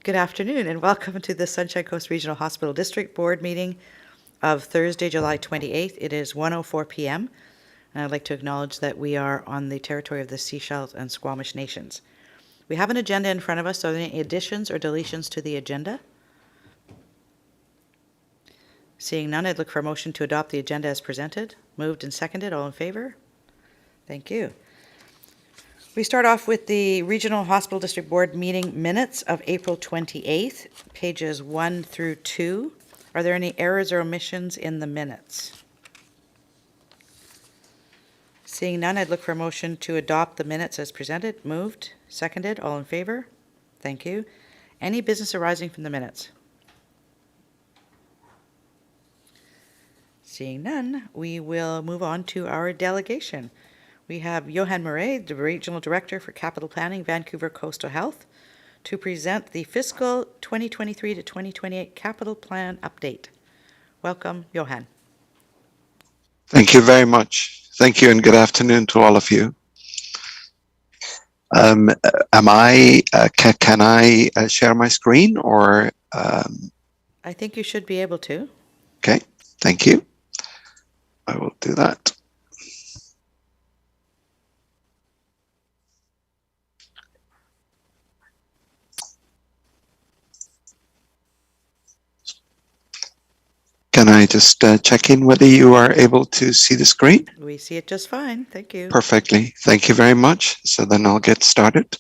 Good afternoon and welcome to the Sunshine Coast Regional Hospital District Board meeting of Thursday, July 28th. It is 1:04 p.m. and I'd like to acknowledge that we are on the territory of the Seychelles and Squamish Nations. We have an agenda in front of us. Are there any additions or deletions to the agenda? Seeing none, I'd look for a motion to adopt the agenda as presented. Moved and seconded. All in favor? Thank you. We start off with the Regional Hospital District Board meeting minutes of April 28th, pages 1 through 2. Are there any errors or omissions in the minutes? Seeing none, I'd look for a motion to adopt the minutes as presented. Moved, seconded, all in favor? Thank you. Any business arising from the minutes? Seeing none, we will move on to our delegation. We have Johan Murray, the Regional Director for Capital Planning, Vancouver Coastal Health, to present the fiscal 2023 to 2028 capital plan update. Welcome, Johan. Thank you very much. Thank you and good afternoon to all of you. Can I share my screen or? I think you should be able to. Okay, thank you. I will do that. Can I just check in whether you are able to see the screen? We see it just fine. Thank you. Perfectly. Thank you very much. So then I'll get started.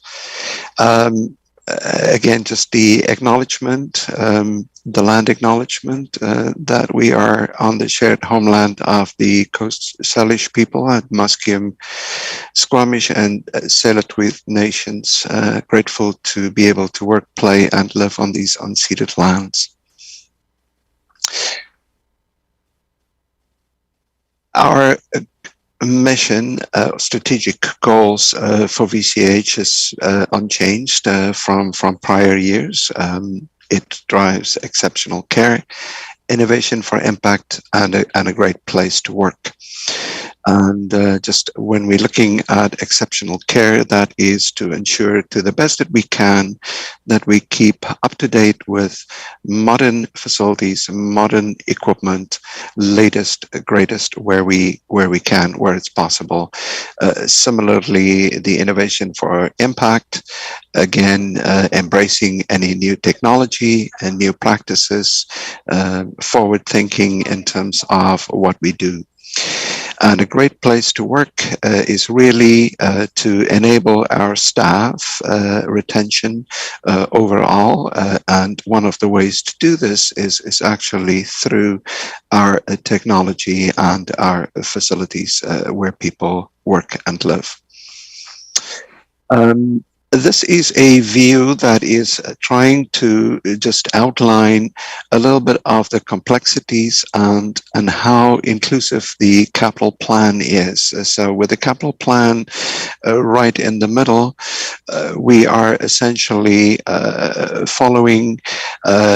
Again, just the acknowledgement, the land acknowledgement that we are on the shared homeland of the Coast Salish people at Musqueam, Squamish and Tsleil-Waututh nations. Grateful to be able to work, play and live on these unceded lands. Our mission, strategic goals for VCH is unchanged from prior years. It drives exceptional care, innovation for impact, and a great place to work. And just when we're looking at exceptional care, that is to ensure to the best that we can that we keep up to date with modern facilities, modern equipment, latest, greatest where we can, where it's possible. Similarly, the innovation for impact, again, embracing any new technology and new practices, forward thinking in terms of what we do. And a great place to work is really to enable our staff retention overall. And one of the ways to do this is actually through our technology and our facilities where people work and live. This is a view that is trying to just outline a little bit of the complexities and how inclusive the capital plan is. So with the capital plan right in the middle, we are essentially following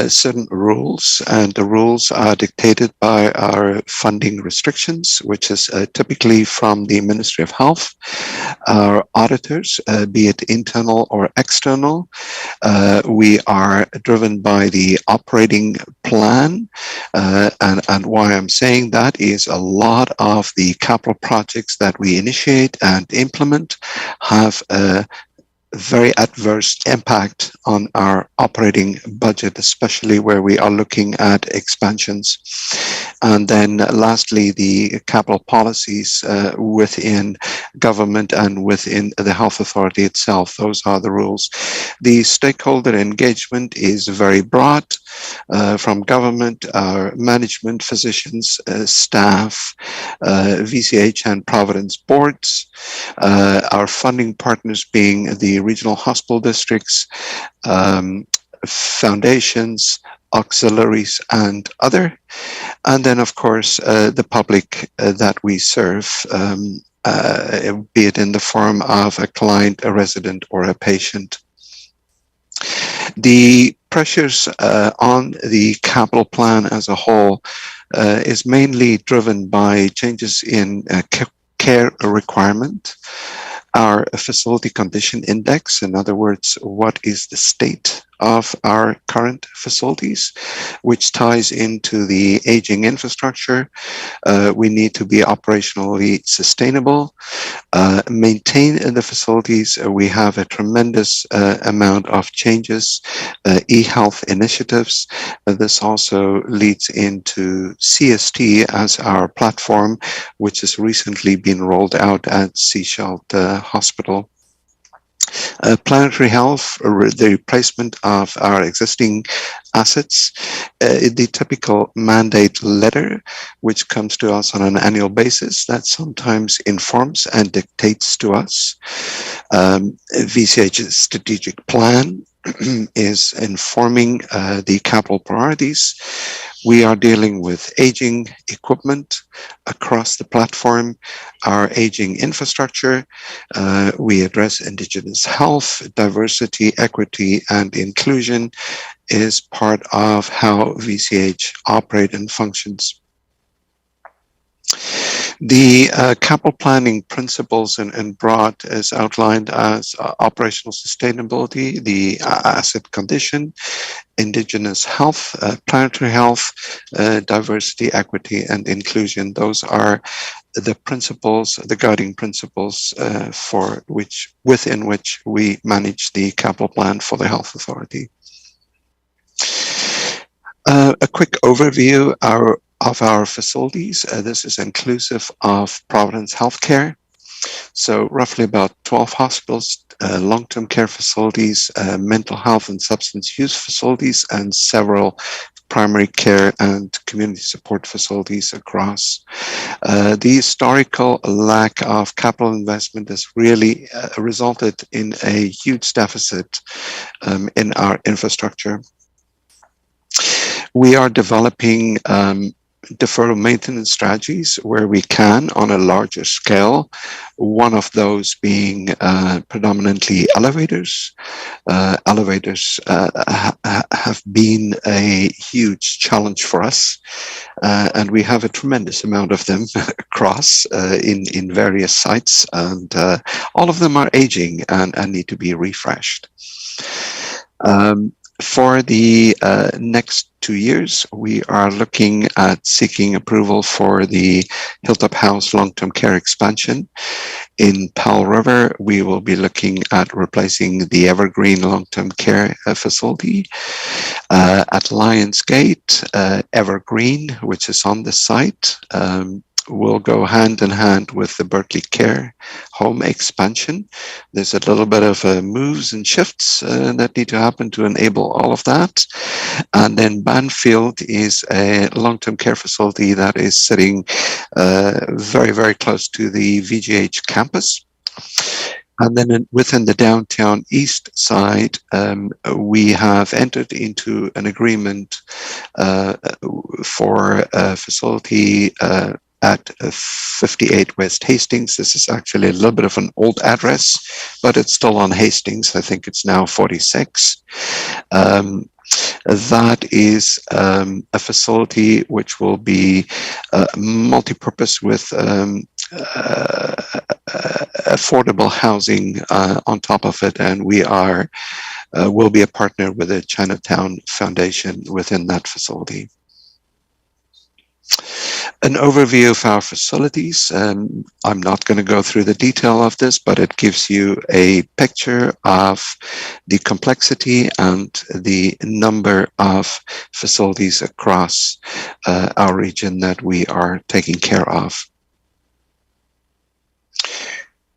certain rules, and the rules are dictated by our funding restrictions, which is typically from the Ministry of Health, our auditors, be it internal or external. We are driven by the operating plan, and why I'm saying that is a lot of the capital projects that we initiate and implement have a very adverse impact on our operating budget, especially where we are looking at expansions. And then lastly, the capital policies within government and within the health authority itself. Those are the rules. The stakeholder engagement is very broad, from government, our management, physicians, staff, VCH and Providence boards, our funding partners being the regional hospital districts, foundations, auxiliaries and other, and then of course the public that we serve, be it in the form of a client, a resident or a patient. The pressures on the capital plan as a whole is mainly driven by changes in care requirement, our facility condition index, in other words, what is the state of our current facilities, which ties into the aging infrastructure. We need to be operationally sustainable, maintain the facilities. We have a tremendous amount of changes, e-health initiatives. This also leads into CST as our platform, which has recently been rolled out at Sechelt Hospital. Planetary health, the replacement of our existing assets, the typical mandate letter, which comes to us on an annual basis, that sometimes informs and dictates to us. VCH's strategic plan is informing the capital priorities. We are dealing with aging equipment across the platform, our aging infrastructure. We address Indigenous health, diversity, equity, and inclusion is part of how VCH operates and functions. The capital planning principles in broad is outlined as operational sustainability, the asset condition, Indigenous health, planetary health, diversity, equity, and inclusion. Those are the principles, the guiding principles within which we manage the capital plan for the health authority. A quick overview of our facilities. This is inclusive of Providence Healthcare. So roughly about 12 hospitals, long-term care facilities, mental health and substance use facilities, and several primary care and community support facilities across. The historical lack of capital investment has really resulted in a huge deficit in our infrastructure. We are developing deferral maintenance strategies where we can on a larger scale. One of those being predominantly elevators. Elevators have been a huge challenge for us, and we have a tremendous amount of them across in various sites, and all of them are aging and need to be refreshed. For the next 2 years, we are looking at seeking approval for the Hilltop House long-term care expansion. In Powell River, we will be looking at replacing the Evergreen long-term care facility. At Lions Gate, Evergreen, which is on the site, will go hand in hand with the Berkeley Care home expansion. There's a little bit of moves and shifts that need to happen to enable all of that. And then Banfield is a long-term care facility that is sitting very, very close to the VGH campus. And then within the downtown east side, we have entered into an agreement for a facility at 58 West Hastings. This is actually a little bit of an old address, but it's still on Hastings. I think it's now 46. That is a facility which will be multi-purpose with affordable housing on top of it, and we will be a partner with the Chinatown Foundation within that facility. An overview of our facilities. I'm not going to go through the detail of this, but it gives you a picture of the complexity and the number of facilities across our region that we are taking care of.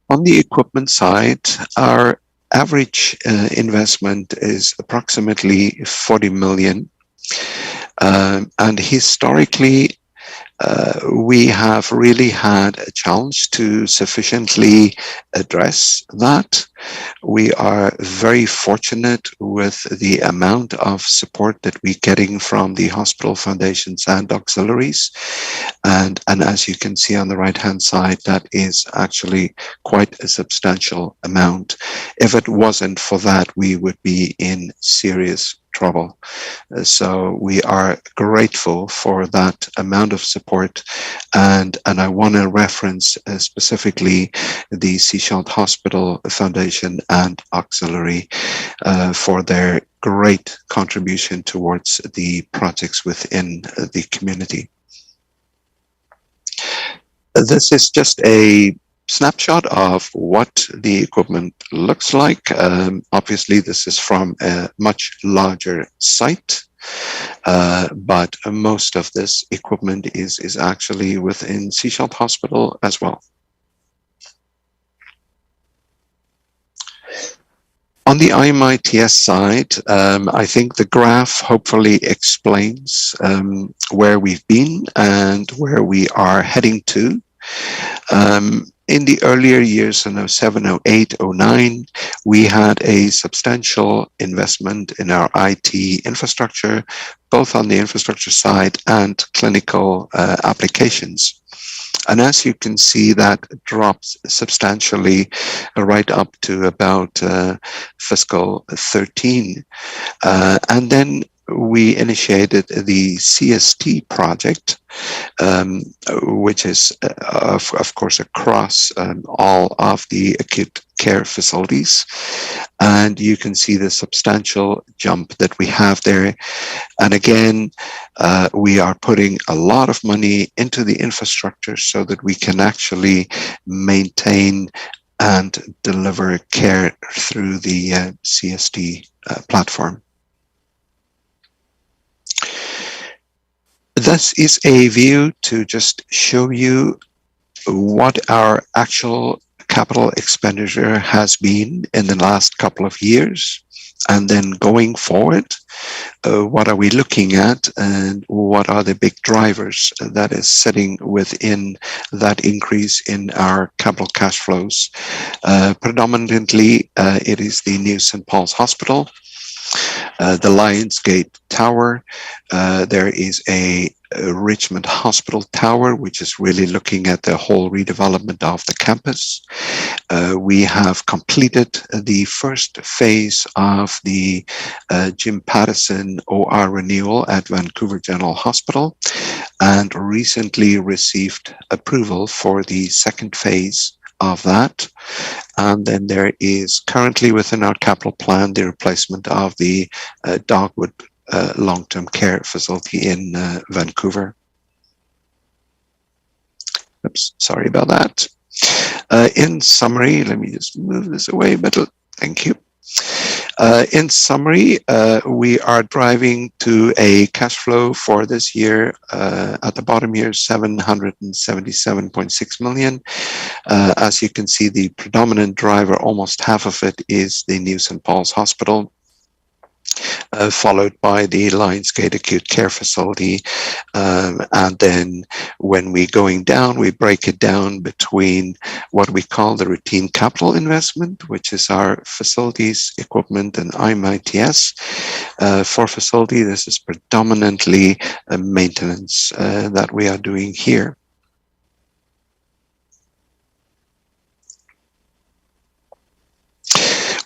On the equipment side, our average investment is approximately 40 million. And historically, we have really had a challenge to sufficiently address that. We are very fortunate with the amount of support that we're getting from the hospital foundations and auxiliaries. And as you can see on the right-hand side, that is actually quite a substantial amount. If it wasn't for that, we would be in serious trouble. So we are grateful for that amount of support, and I want to reference specifically the Sechelt Hospital Foundation and Auxiliary for their great contribution towards the projects within the community. This is just a snapshot of what the equipment looks like. Obviously, this is from a much larger site, but most of this equipment is actually within Seashell Hospital as well. On the IMITS side, I think the graph hopefully explains where we've been and where we are heading to. In the earlier years, in 07, 08, 09, we had a substantial investment in our IT infrastructure, both on the infrastructure side and clinical applications. And as you can see, that drops substantially right up to about fiscal 13. And then we initiated the CST project, which is, of course, across all of the acute care facilities. And you can see the substantial jump that we have there. And again, we are putting a lot of money into the infrastructure so that we can actually maintain and deliver care through the CST platform. This is a view to just show you what our actual capital expenditure has been in the last couple of years, and then going forward, what are we looking at and what are the big drivers that is sitting within that increase in our capital cash flows. Predominantly, it is the new St. Paul's Hospital, the Lionsgate Tower. There is a Richmond Hospital Tower, which is really looking at the whole redevelopment of the campus. We have completed the first phase of the Jim Pattison OR renewal at Vancouver General Hospital, and recently received approval for the second phase of that. And then there is currently within our capital plan the replacement of the Dogwood long-term care facility in Vancouver. Oops, sorry about that. In summary, let me just move this away a bit. Thank you. In summary, we are driving to a cash flow for this year at the bottom here, 777.6 million. As you can see, the predominant driver, almost half of it, is the new St. Paul's Hospital, followed by the Lionsgate Acute Care Facility. And then when we're going down, we break it down between what we call the routine capital investment, which is our facilities, equipment, and IMITS. For facility, this is predominantly maintenance that we are doing here.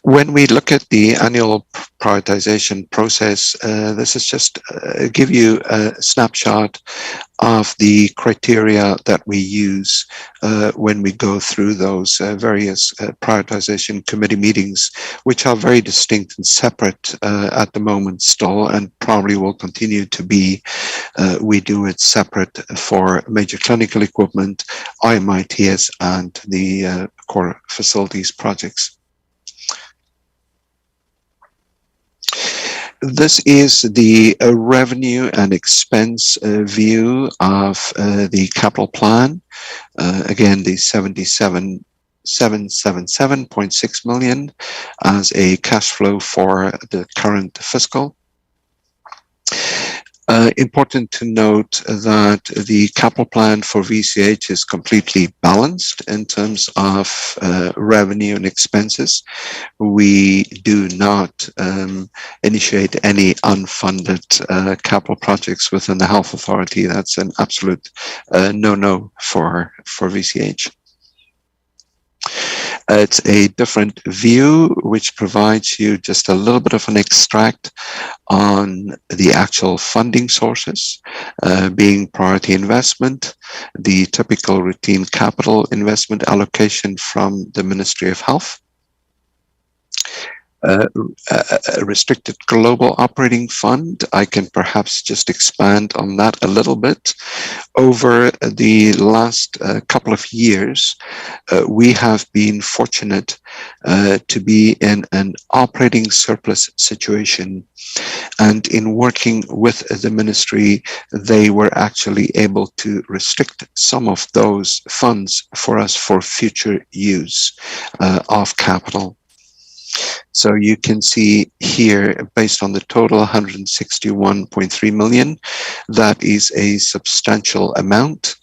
When we look at the annual prioritization process, this is just give you a snapshot of the criteria that we use when we go through those various prioritization committee meetings, which are very distinct and separate at the moment still, and probably will continue to be. We do it separate for major clinical equipment, IMITS, and the core facilities projects. This is the revenue and expense view of the capital plan. Again, the 777.6 million as a cash flow for the current fiscal. Important to note that the capital plan for VCH is completely balanced in terms of revenue and expenses. We do not initiate any unfunded capital projects within the health authority. That's an absolute no-no for VCH. It's a different view, which provides you just a little bit of an extract on the actual funding sources, being priority investment, the typical routine capital investment allocation from the Ministry of Health. a restricted global operating fund. I can perhaps just expand on that a little bit. Over the last couple of years, we have been fortunate to be in an operating surplus situation. And in working with the ministry, they were actually able to restrict some of those funds for us for future use of capital. So you can see here, based on the total 161.3 million, that is a substantial amount,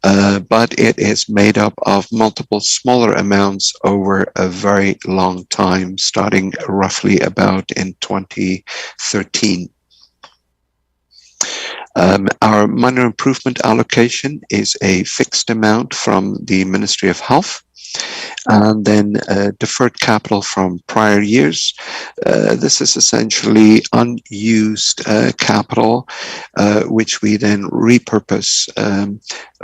but it is made up of multiple smaller amounts over a very long time, starting roughly about in 2013. Our minor improvement allocation is a fixed amount from the Ministry of Health, and then deferred capital from prior years. This is essentially unused capital, which we then repurpose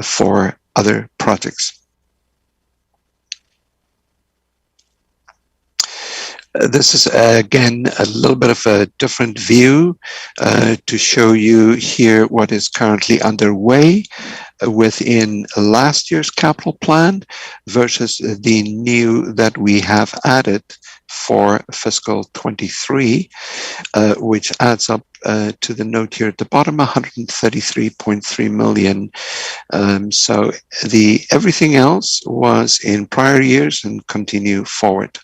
for other projects. This is again a little bit of a different view to show you here what is currently underway within last year's capital plan versus the new that we have added for fiscal 23, which adds up to the note here at the bottom, 133.3 million. So everything else was in prior years and continue forward.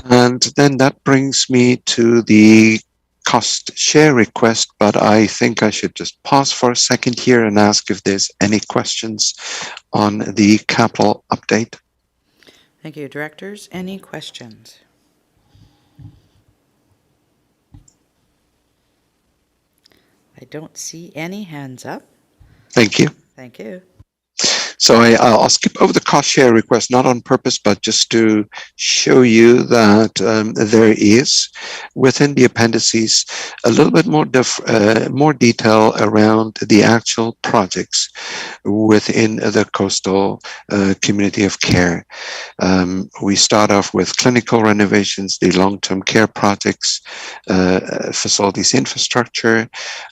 And then that brings me to the cost share request, but I think I should just pause for a second here and ask if there's any questions on the capital update. Thank you. Directors, any questions? I don't see any hands up. Thank you. Thank you. So I'll skip over the cost share request, not on purpose, but just to show you that there is within the appendices a little bit more detail around the actual projects within the coastal community of care. We start off with clinical renovations, the long-term care projects, facilities infrastructure,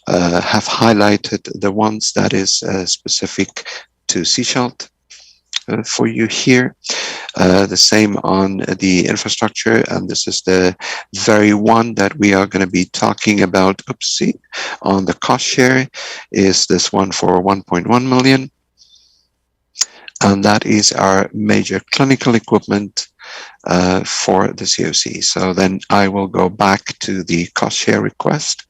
have highlighted the ones that is specific to Sechelt for you here. The same on the infrastructure, and this is the very one that we are going to be talking about, on the cost share, is this one for 1.1 million. And that is our major clinical equipment for the COC. So then I will go back to the cost share request.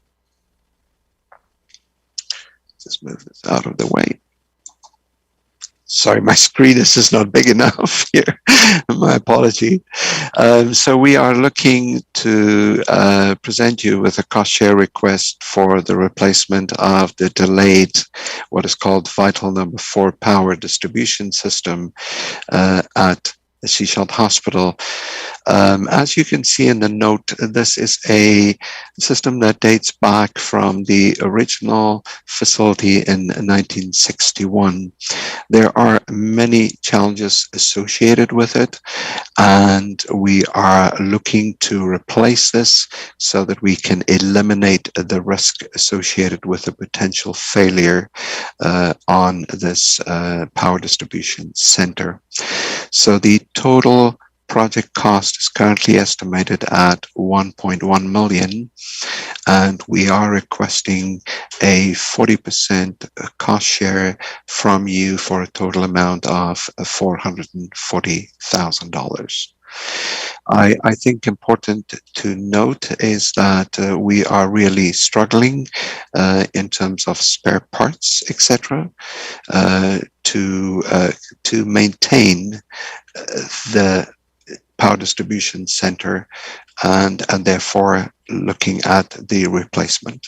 Just move this out of the way. Sorry, my screen is not big enough here. My apology. So we are looking to present you with a cost share request for the replacement of the delayed, what is called vital number 4 power distribution system at the Sechelt Hospital. As you can see in the note, this is a system that dates back from the original facility in 1961. There are many challenges associated with it, and we are looking to replace this so that we can eliminate the risk associated with a potential failure on this power distribution center. So the total project cost is currently estimated at 1.1 million, and we are requesting a 40% cost share from you for a total amount of $440,000. I think important to note is that we are really struggling in terms of spare parts, etc., to maintain the power distribution center, and therefore looking at the replacement.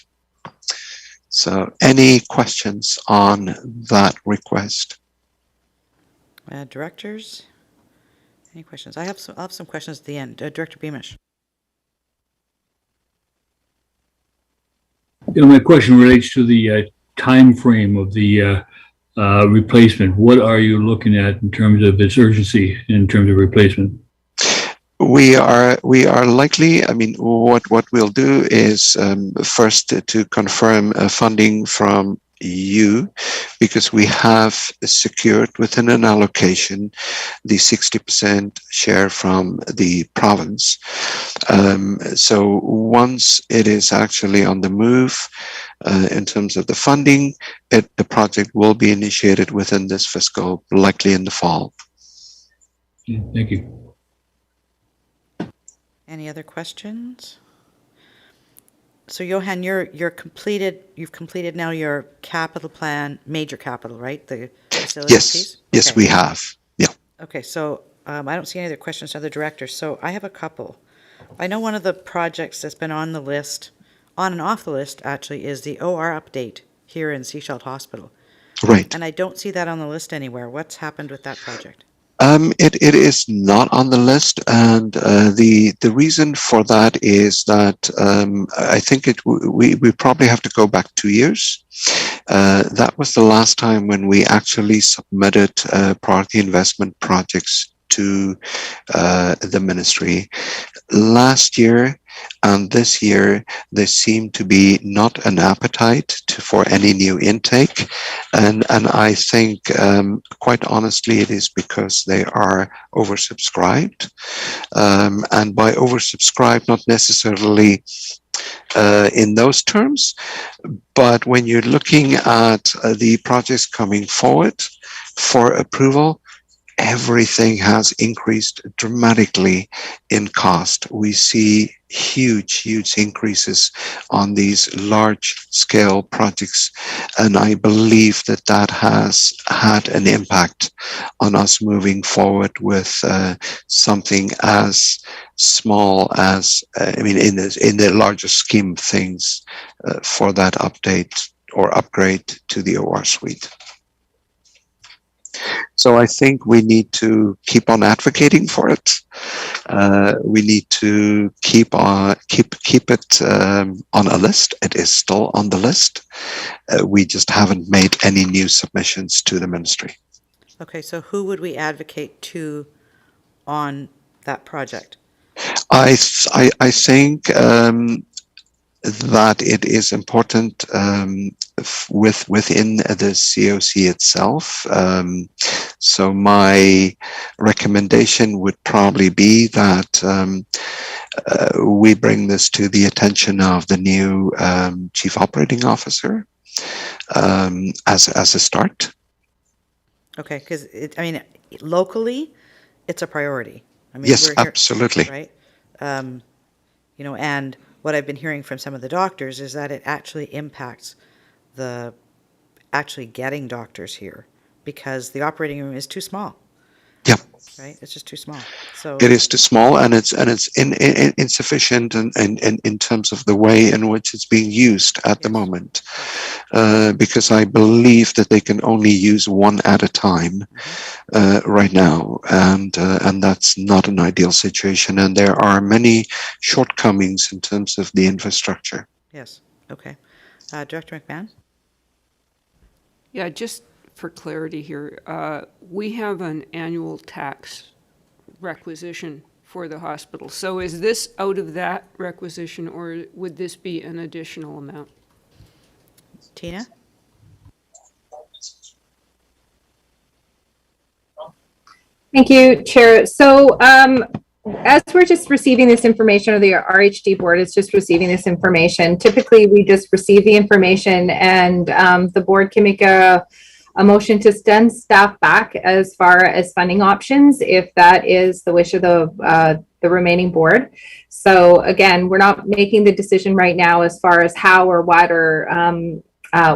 So any questions on that request? Directors, any questions? I'll have some questions at the end. Director Beamish. My question relates to the time frame of the replacement. What are you looking at in terms of its urgency in terms of replacement? We are likely. I mean, what we'll do is first to confirm funding from you, because we have secured within an allocation the 60% share from the province. So once it is actually on the move, in terms of the funding, the project will be initiated within this fiscal, likely in the fall. Yeah, thank you. Any other questions? So Johan, you've completed now your capital plan, major capital, right? The facilities Yes, piece? yes, Okay. we have. Yeah. Okay, so I don't see any other questions to the director, so I have a couple. I know one of the projects that's been on the list, on and off the list actually, is the OR update here in Seashell Hospital. Right. And I don't see that on the list anywhere. What's happened with that project? It is not on the list, and the reason for that is that I think we probably have to go back 2 years. That was the last time when we actually submitted priority investment projects to the ministry. Last year and this year, there seemed to be not an appetite for any new intake, and I think quite honestly it is because they are oversubscribed, and by oversubscribed not necessarily in those terms, but when you're looking at the projects coming forward for approval, everything has increased dramatically in cost. We see huge increases on these large scale projects, and I believe that has had an impact on us moving forward with something as small as in the larger scheme of things, for that update or upgrade to the OR suite. So I think we need to keep on advocating for it. We need to keep it on a list. It is still on the list. We just haven't made any new submissions to the ministry. Okay, so who would we advocate to on that project? I think that it is important within the COC itself. So my recommendation would probably be that we bring this to the attention of the new Chief Operating Officer as a start. Okay, because locally, it's a priority. Yes, we're here, absolutely. right? And what I've been hearing from some of the doctors is that it actually impacts the actually getting doctors here because the operating room is too small. Yeah. Right? It's just too small. So it is too small, and it's insufficient in terms of the way in which it's being used at the moment. Because I believe that they can only use one at a time right now, and that's not an ideal situation. And there are many shortcomings in terms of the infrastructure. Yes. Okay. Director McMahon? Yeah, just for clarity here, we have an annual tax requisition for the hospital. So is this out of that requisition, or would this be an additional amount? Tina? Thank you, Chair. So as we're just receiving this information, or the RHD board is just receiving this information, typically we just receive the information and the board can make a motion to send staff back as far as funding options, if that is the wish of the remaining board. So again, we're not making the decision right now as far as how or what or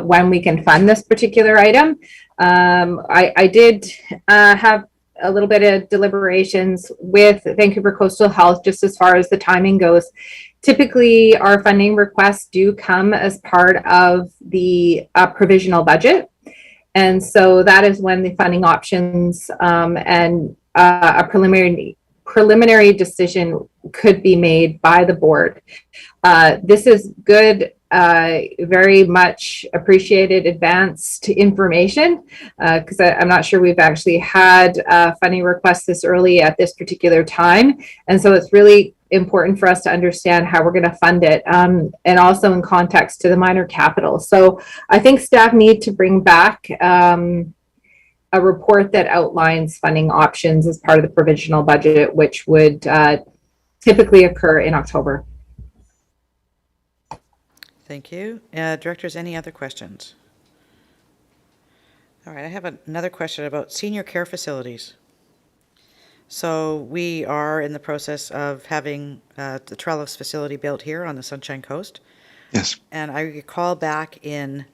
when we can fund this particular item. I did have a little bit of deliberations with Vancouver Coastal Health just as far as the timing goes. Typically, our funding requests do come as part of the provisional budget. And so that is when the funding options and a preliminary decision could be made by the board. This is good very much appreciated advanced information because I'm not sure we've actually had funding requests this early at this particular time. And so it's really important for us to understand how we're going to fund it, and also in context to the minor capital. So I think staff need to bring back a report that outlines funding options as part of the provisional budget, which would typically occur in October. Thank you. Directors, any other questions? All right, I have another question about senior care facilities. So we are in the process of having the Trellis facility built here on the Sunshine Coast. Yes. And I recall back in,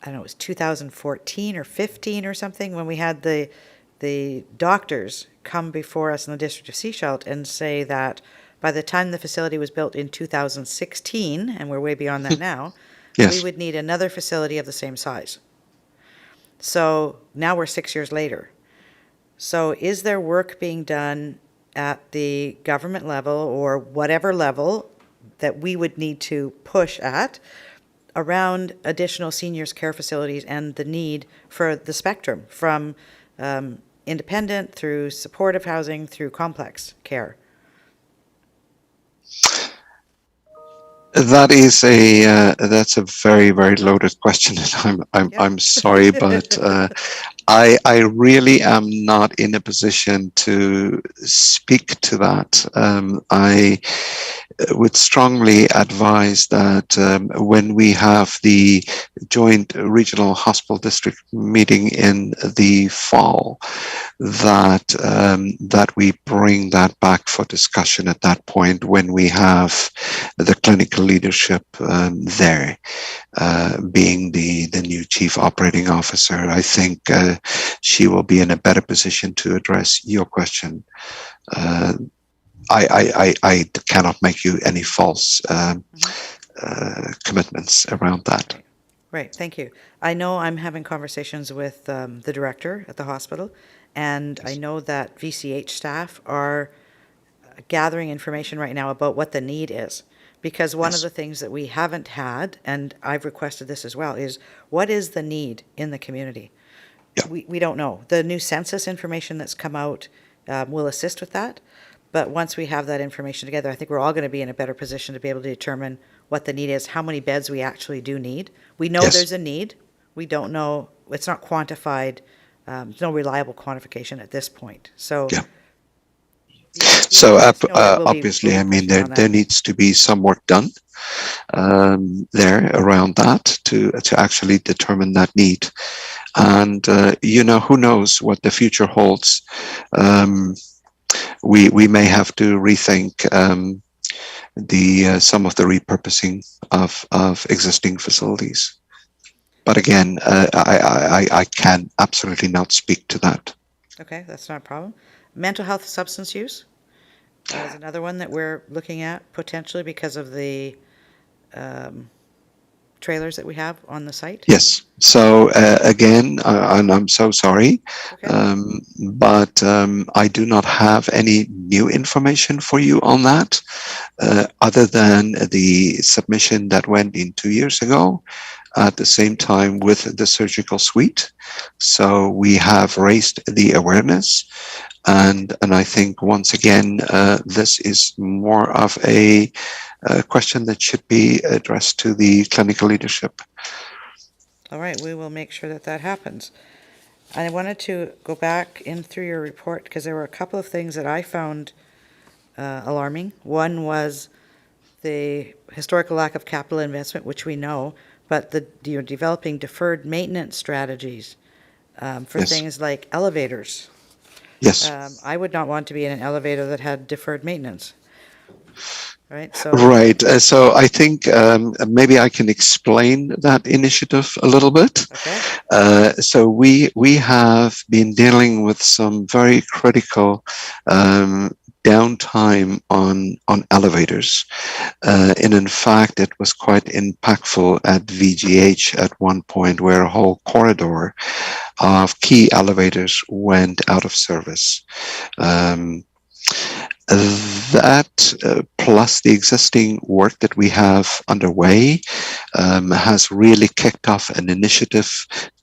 I don't know, it was 2014 or 15 or something, when we had the doctors come before us in the District of Sechelt and say that by the time the facility was built in 2016, and we're way beyond that now, Yes. we would need another facility of the same size. So now we're 6 years later. So is there work being done at the government level or whatever level that we would need to push at around additional seniors care facilities and the need for the spectrum from independent through supportive housing through complex care? That is that's a very, very loaded question, and I'm sorry, but I really am not in a position to speak to that. I would strongly advise that when we have the joint regional hospital district meeting in the fall, that that we bring that back for discussion at that point when we have the clinical leadership there, being the new chief operating officer. I think she will be in a better position to address your question. I cannot make you any false commitments around that. Right, thank you. I know I'm having conversations with the director at the hospital, and I know that VCH staff are gathering information right now about what the need is. Because one of the things that we haven't had, and I've requested this as well, is what is the need in the community? Yeah. We don't know. The new census information that's come out will assist with that. But once we have that information together, I think we're all going to be in a better position to be able to determine what the need is, how many beds we actually do need. We know there's a need. We don't know. It's not quantified. There's no reliable quantification at this point. So. Yeah. So obviously, I mean, there needs to be some work done there around that to actually determine that need. And, you know, who knows what the future holds. We may have to rethink some of the repurposing of existing facilities. But again, I can absolutely not speak to that. Okay, that's not a problem. Mental health substance use is another one that we're looking at potentially because of the trailers that we have on the site. Yes. So again, and I'm so sorry, but I do not have any new information for you on that, other than the submission that went in 2 years ago at the same time with the surgical suite. So we have raised the awareness. And I think once again, this is more of a question that should be addressed to the clinical leadership. All right, we will make sure that that happens. I wanted to go back in through your report because there were a couple of things that I found alarming. One was the historical lack of capital investment, which we know, but you're developing deferred maintenance strategies for things like elevators. Yes. I would not want to be in an elevator that had deferred maintenance. Right. So. Right. So I think maybe I can explain that initiative a little bit. Okay. So we have been dealing with some very critical downtime on elevators, and in fact it was quite impactful at VGH at one point, where a whole corridor of key elevators went out of service. That plus the existing work that we have underway has really kicked off an initiative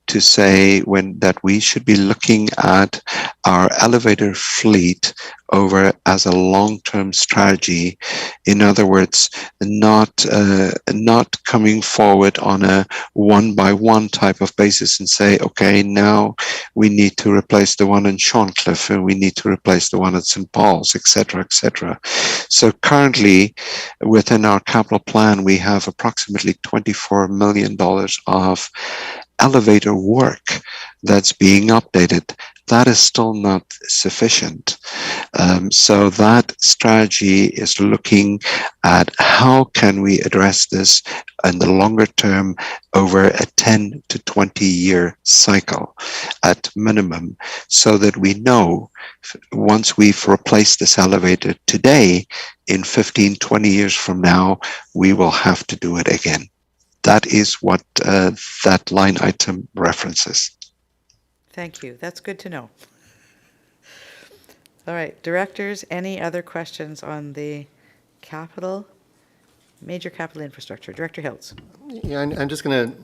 to say that we should be looking at our elevator fleet over as a long-term strategy. In other words, not coming forward on a one-by-one type of basis and say, okay, now we need to replace the one in Shorncliffe and we need to replace the one at St. Paul's, etc., etc. So currently, within our capital plan, we have approximately $24 million of elevator work that's being updated. That is still not sufficient. So that strategy is looking at how can we address this in the longer term over a 10 to 20 year cycle at minimum, so that we know once we've replaced this elevator today, in 15, 20 years from now, we will have to do it again. That is what that line item references. Thank you. That's good to know. All right, directors, any other questions on the major capital infrastructure? Director Hiltz. Yeah, I'm just going to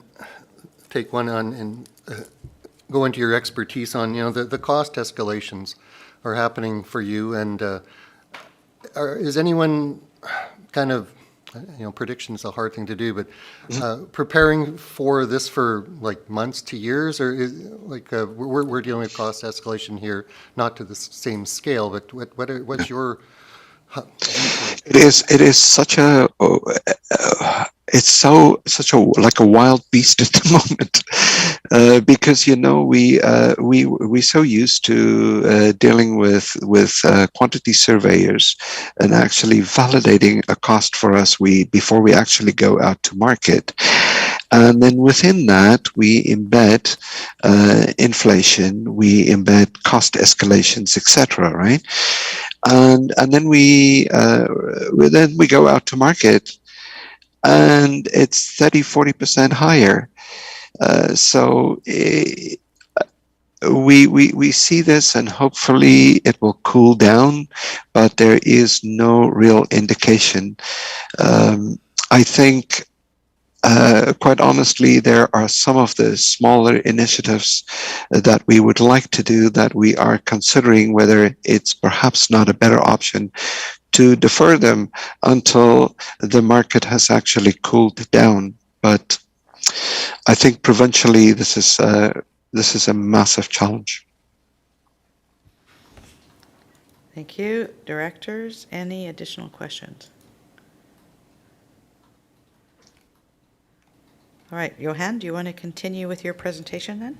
take one on and go into your expertise on, the cost escalations are happening for you, and is anyone kind of, prediction is a hard thing to do, but preparing for this for like months to years, or is like we're dealing with cost escalation here, not to the same scale, but what's your It is such a it's such a like a wild beast at the moment, because we so used to dealing with quantity surveyors and actually validating a cost for us before we actually go out to market. And then within that, we embed inflation, we embed cost escalations, etc. Right? And then we go out to market, and it's 30-40% higher. So we see this, and hopefully it will cool down, but there is no real indication. I think. Quite honestly, there are some of the smaller initiatives that we would like to do that we are considering whether it's perhaps not a better option to defer them until the market has actually cooled down. But I think provincially, this is a massive challenge. Thank you. Directors, any additional questions? All right, Johan, do you want to continue with your presentation then?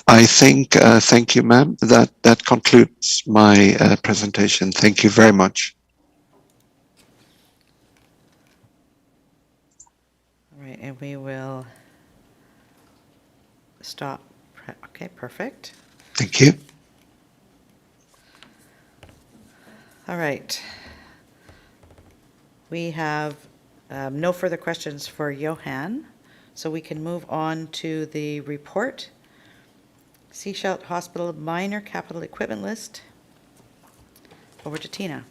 I think, thank you, ma'am. That concludes my presentation. Thank you very much. All right, and we will stop. Okay, perfect. Thank you. All right. We have no further questions for Johan. So we can move on to the report. Seashelt Hospital minor capital equipment list. Over to Tina.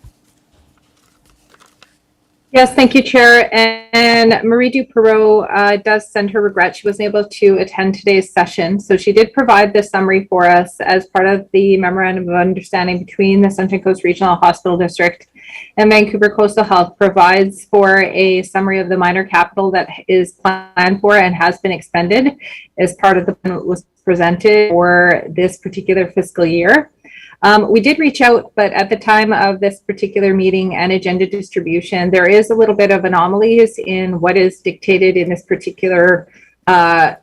Yes, thank you, Chair. And Marie Duperreau does send her regrets. She wasn't able to attend today's session. So she did provide the summary for us as part of the Memorandum of Understanding between the Sunshine Coast Regional Hospital District and Vancouver Coastal Health. Provides for a summary of the minor capital that is planned for and has been expended as part of the plan that was presented for this particular fiscal year. We did reach out, but at the time of this particular meeting and agenda distribution, there is a little bit of anomalies in what is dictated in this particular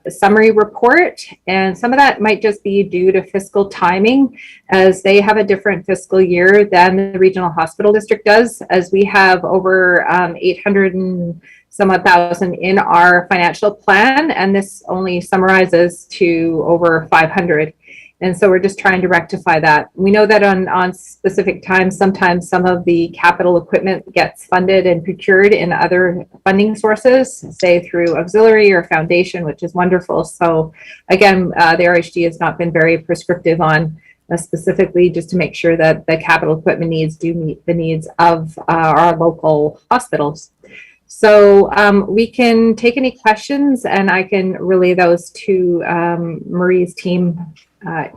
summary report. And some of that might just be due to fiscal timing, as they have a different fiscal year than the Regional Hospital District does, as we have over 800 and some odd thousand in our financial plan, and this only summarizes to over 500. And so we're just trying to rectify that. We know that on specific times, sometimes some of the capital equipment gets funded and procured in other funding sources, say through auxiliary or foundation, which is wonderful. So again, the RHD has not been very prescriptive on specifically just to make sure that the capital equipment needs do meet the needs of our local hospitals. So we can take any questions, and I can relay those to Marie's team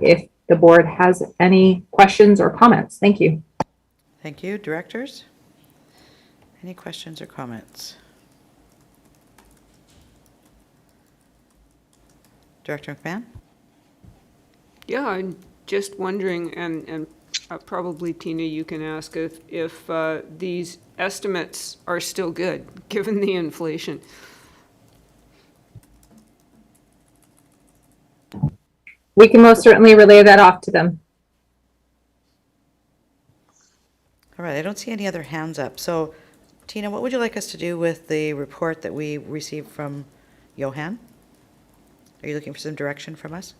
if the board has any questions or comments. Thank you. Thank you. Directors? Any questions or comments? Director McMahon? Yeah, I'm just wondering, and probably Tina, you can ask if these estimates are still good, given the inflation. We can most certainly relay that off to them. All right, I don't see any other hands up. So, Tina, what would you like us to do with the report that we received from Johan? Are you looking for some direction from us?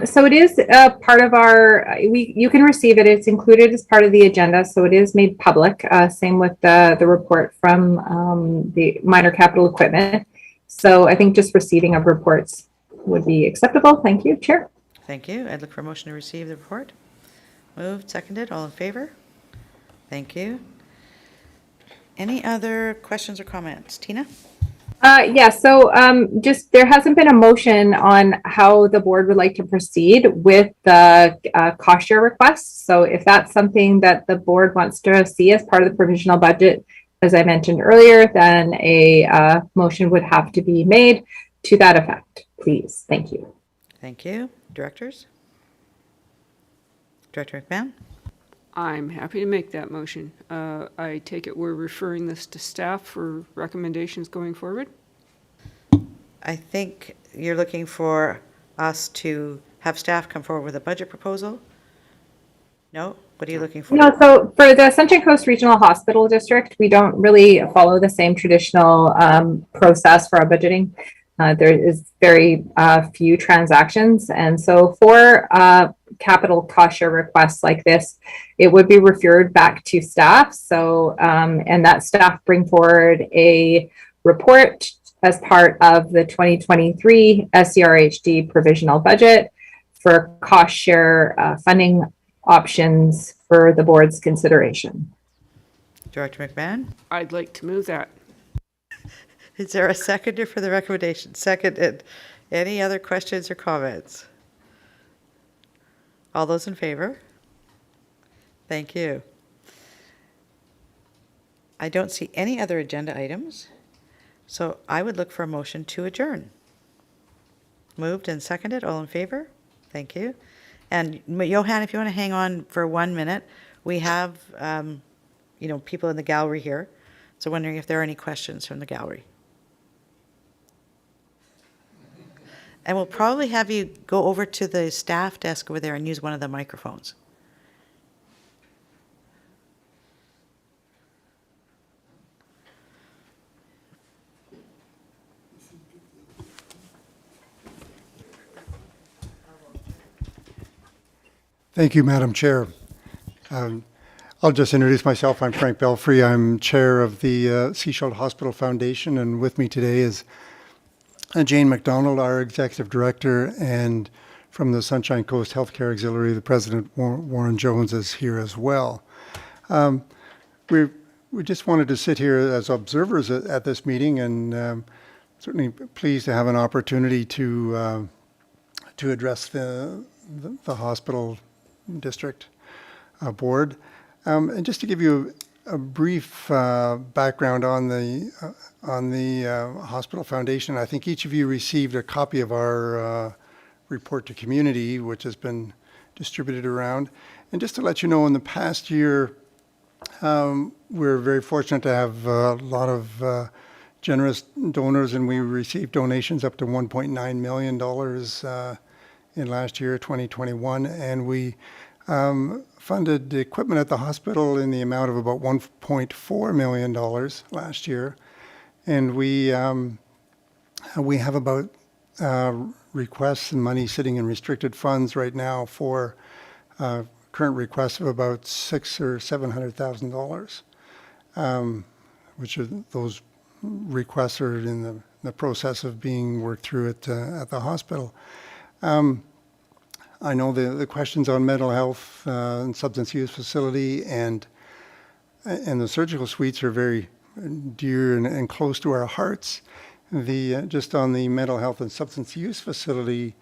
So it is part of our, you can receive it. It's included as part of the agenda. So it is made public. Same with the report from the minor capital equipment. So I think just receiving of reports would be acceptable. Thank you, Chair. Thank you. I'd look for a motion to receive the report. Moved, seconded, all in favor? Thank you. Any other questions or comments? Tina? Yeah, so just there hasn't been a motion on how the board would like to proceed with the cost share request. So if that's something that the board wants to see as part of the provisional budget, as I mentioned earlier, then a motion would have to be made to that effect, please. Thank you. Thank you. Directors? Director McMahon? I'm happy to make that motion. I take it we're referring this to staff for recommendations going forward? I think you're looking for us to have staff come forward with a budget proposal? No? What are you looking for? No, so for the Sunshine Coast Regional Hospital District, we don't really follow the same traditional process for our budgeting. There is very few transactions. And so for capital cost share requests like this, it would be referred back to staff. So, and that staff bring forward a report as part of the 2023 SCRHD provisional budget for cost share funding options for the board's consideration. Director McMahon? I'd like to move that. Is there a seconder for the recommendation? Seconded. Any other questions or comments? All those in favor? Thank you. I don't see any other agenda items, so I would look for a motion to adjourn. Moved and seconded. All in favor? Thank you. And Johan, if you want to hang on for 1 minute, we have, people in the gallery here. So wondering if there are any questions from the gallery. And we'll probably have you go over to the staff desk over there and use one of the microphones. Thank you, Madam Chair. I'll just introduce myself. I'm Frank Belfry. I'm chair of the Seashield Hospital Foundation, and with me today is Jane McDonald, our executive director, and from the Sunshine Coast Healthcare Auxiliary, the president, Warren Jones, is here as well. We just wanted to sit here as observers at this meeting, and certainly pleased to have an opportunity to address the hospital district board. And just to give you a brief background on the Hospital Foundation, I think each of you received a copy of our report to community, which has been distributed around. And just to let you know, in the past year, we're very fortunate to have a lot of generous donors, and we received donations up to $1.9 million in last year, 2021, and we funded equipment at the hospital in the amount of about $1.4 million last year, and we have about requests and money sitting in restricted funds right now for current requests of about $600,000 or $700,000, which are those requests are in the process of being worked through at the hospital. I know the questions on mental health and substance use facility and the surgical suites are very dear and close to our hearts. Just on the mental health and substance use facility,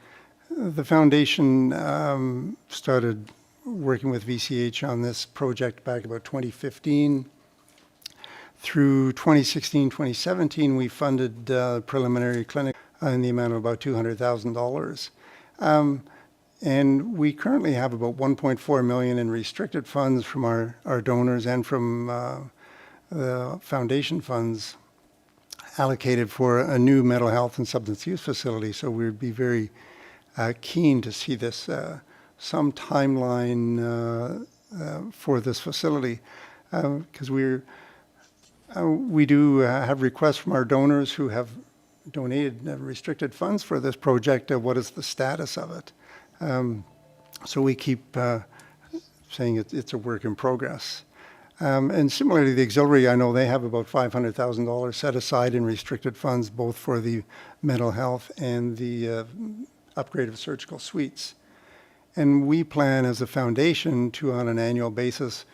the foundation started working with VCH on this project back about 2015. Through 2016, 2017, we funded preliminary clinic in the amount of about $200,000. And we currently have about 1.4 million in restricted funds from our donors and from the foundation funds allocated for a new mental health and substance use facility. So we'd be very keen to see this, some timeline for this facility, because we do have requests from our donors who have donated restricted funds for this project. What is the status of it? So we keep saying it's a work in progress. And similarly, the auxiliary, I know they have about $500,000 set aside in restricted funds, both for the mental health and the upgrade of surgical suites. And we plan as a foundation to, on an annual basis,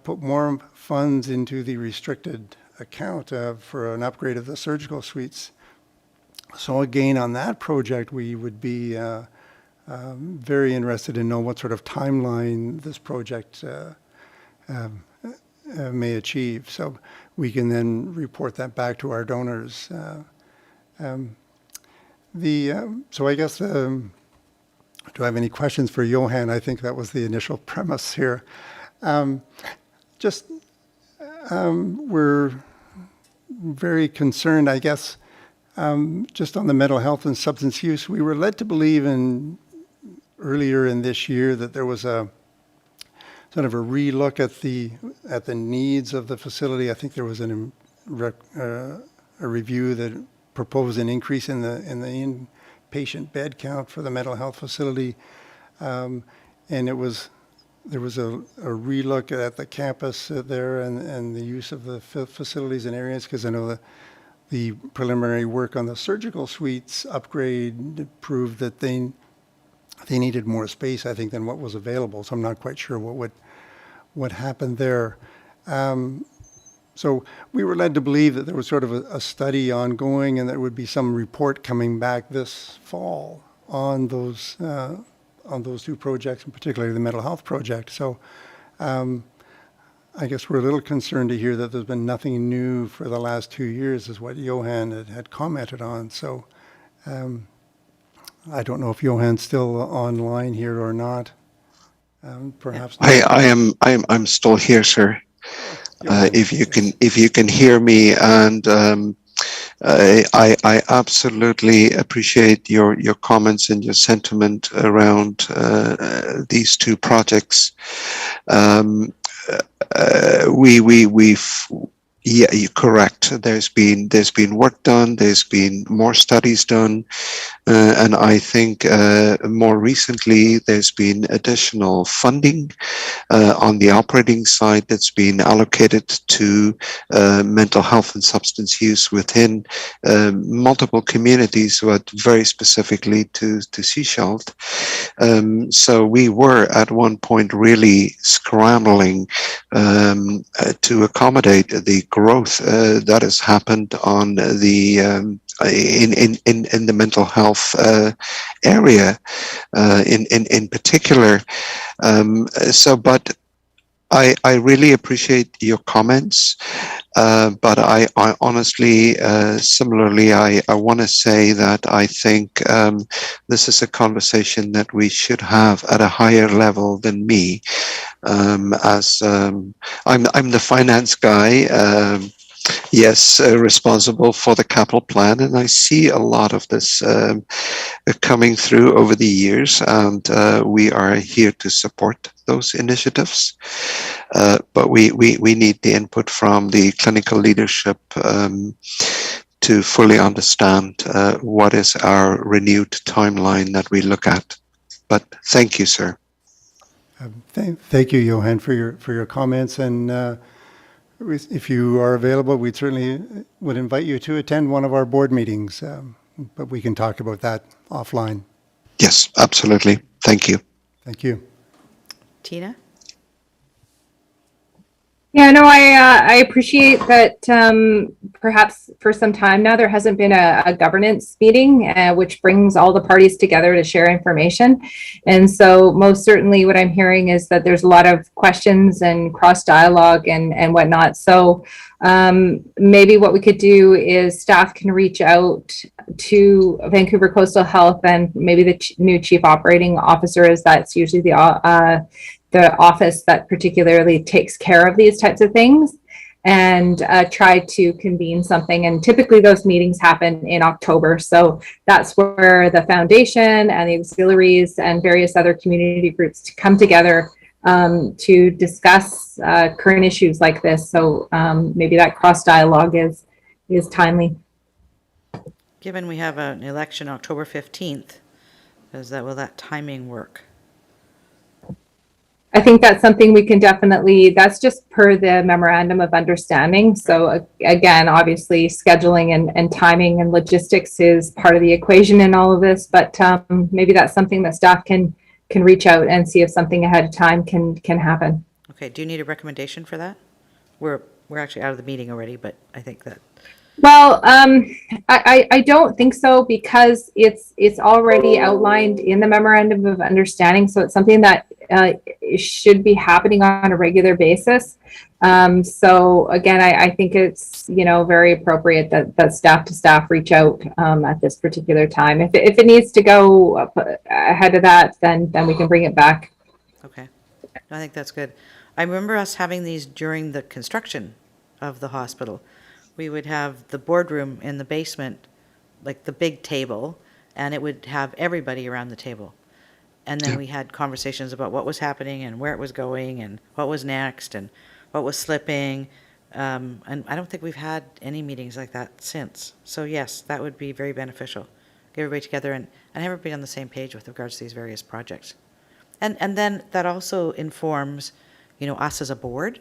put more funds into the restricted account for an upgrade of the surgical suites. So again, on that project, we would be very interested in know what sort of timeline this project may achieve. So we can then report that back to our donors. So I guess, do I have any questions for Johan? I think that was the initial premise here. We're very concerned, I guess, just on the mental health and substance use. We were led to believe earlier in this year that there was a sort of a relook at the needs of the facility. I think there was a review that proposed an increase in the inpatient bed count for the mental health facility, and there was a relook at the campus there and the use of the facilities and areas, because I know that the preliminary work on the surgical suites upgrade proved that they needed more space, I think, than what was available. So I'm not quite sure what happened there. So we were led to believe that there was sort of a study ongoing and there would be some report coming back this fall on those two projects, and particularly the mental health project. So I guess we're a little concerned to hear that there's been nothing new for the last 2 years, is what Johan had commented on. So I don't know if Johan's still online here or not. Perhaps not. I'm still here, sir. If you can hear me, and I absolutely appreciate your comments and your sentiment around these two projects. Yeah, you're correct. There's been work done. There's been more studies done, and I think more recently there's been additional funding on the operating side that's been allocated to mental health and substance use within multiple communities, but very specifically to Seasheld. So we were at one point really scrambling to accommodate the growth that has happened on the in the mental health area in particular. But I really appreciate your comments, but I honestly, similarly, I want to say that I think this is a conversation that we should have at a higher level than me, as I'm the finance guy. Yes, responsible for the capital plan, and I see a lot of this coming through over the years, and we are here to support those initiatives. But we need the input from the clinical leadership to fully understand what is our renewed timeline that we look at. But thank you, sir. Thank you, Johan, for your comments, and if you are available, we certainly would invite you to attend one of our board meetings, but we can talk about that offline. Yes, absolutely. Thank you. Thank you. Tina? Yeah, no, I appreciate that perhaps for some time now there hasn't been a governance meeting which brings all the parties together to share information. And so most certainly what I'm hearing is that there's a lot of questions and cross dialogue and whatnot. So maybe what we could do is staff can reach out to Vancouver Coastal Health and maybe the new chief operating officer, as that's usually the office that particularly takes care of these types of things, and try to convene something. And typically those meetings happen in October. So that's where the foundation and the auxiliaries and various other community groups come together to discuss current issues like this. So maybe that cross dialogue is timely. Given we have an election October 15th, will that timing work? I think that's something we can definitely, that's just per the memorandum of understanding. So again, obviously scheduling and timing and logistics is part of the equation in all of this, but maybe that's something that staff can reach out and see if something ahead of time can happen. Okay, do you need a recommendation for that? We're actually out of the meeting already, but I think that, Well, I don't think so, because it's already outlined in the memorandum of understanding. So it's something that should be happening on a regular basis. So again, I think it's, very appropriate that staff to staff reach out at this particular time. If it needs to go up ahead of that, then we can bring it back. okay. I think that's good. I remember us having these during the construction of the hospital. We would have the boardroom in the basement, like the big table, and it would have everybody around the table. And then we had conversations about what was happening and where it was going and what was next and what was slipping. And I don't think we've had any meetings like that since. So yes, that would be very beneficial. Get everybody together and have everybody on the same page with regards to these various projects. And then that also informs, us as a board,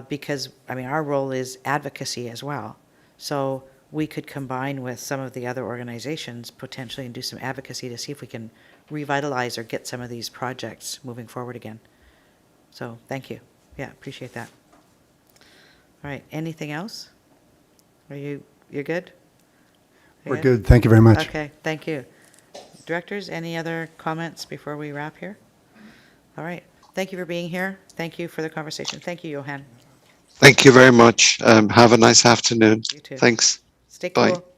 because, our role is advocacy as well. So we could combine with some of the other organizations potentially and do some advocacy to see if we can revitalize or get some of these projects moving forward again. So thank you. Yeah, appreciate that. All right, anything else? You're good? We're good. Thank you very much. Okay, thank you. Directors, any other comments before we wrap here? All right, thank you for being here. Thank you for the conversation. Thank you, Johan. Thank you very much. Have a nice afternoon. You too. Thanks. Stay Bye. cool.